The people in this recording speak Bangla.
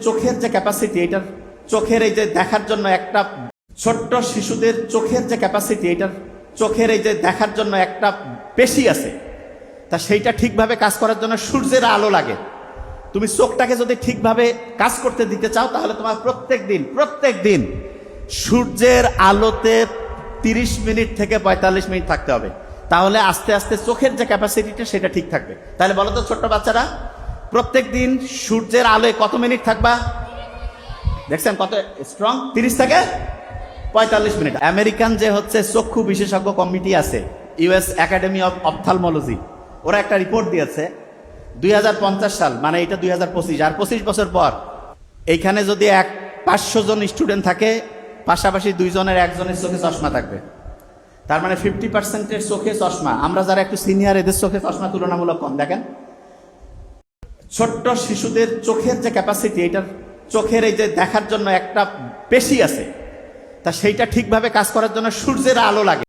চোখের যে ক্যাপাসিটি, এটার চোখের এই যে দেখার জন্য একটা ছোট্ট শিশুদের চোখের যে ক্যাপাসিটি, এটার চোখের এই যে দেখার জন্য একটা পেশি আছে, তা সেইটা ঠিকভাবে কাজ করার জন্য সূর্যের আলো লাগে। তুমি চোখটাকে যদি ঠিকভাবে কাজ করতে দিতে চাও, তাহলে তোমার প্রত্যেক দিন সূর্যের আলোতে 30 মিনিট থেকে 45 মিনিট থাকতে হবে। তাহলে আস্তে আস্তে চোখের যে ক্যাপাসিটিটা সেটা ঠিক থাকবে। তাহলে বলো তো ছোট্ট বাচ্চারা, প্রত্যেক দিন সূর্যের আলোয় কত মিনিট থাকবা? দেখছেন কত স্ট্রং? 30 থেকে 45 মিনিট। আমেরিকান যে হচ্ছে চক্ষু বিশেষজ্ঞ কমিটি আছে, ইউএস একাডেমি অফ অপথ্যালমোলজি, ওরা একটা রিপোর্ট দিয়েছে 2050 সাল, মানে এটা 2025, আর 25 বছর পর এইখানে যদি 500 জন স্টুডেন্ট থাকে, পাশাপাশি 2 জনের 1 জনের চোখে চশমা থাকবে। তার মানে 50%-এর চোখে চশমা। আমরা যারা একটু সিনিয়র, এদের চোখে চশমা তুলনামূলক কম। দেখেন ছোট্ট শিশুদের চোখের যে ক্যাপাসিটি, এটার চোখের এই যে দেখার জন্য একটা পেশি আছে, তা সেইটা ঠিকভাবে কাজ করার জন্য সূর্যের আলো লাগে।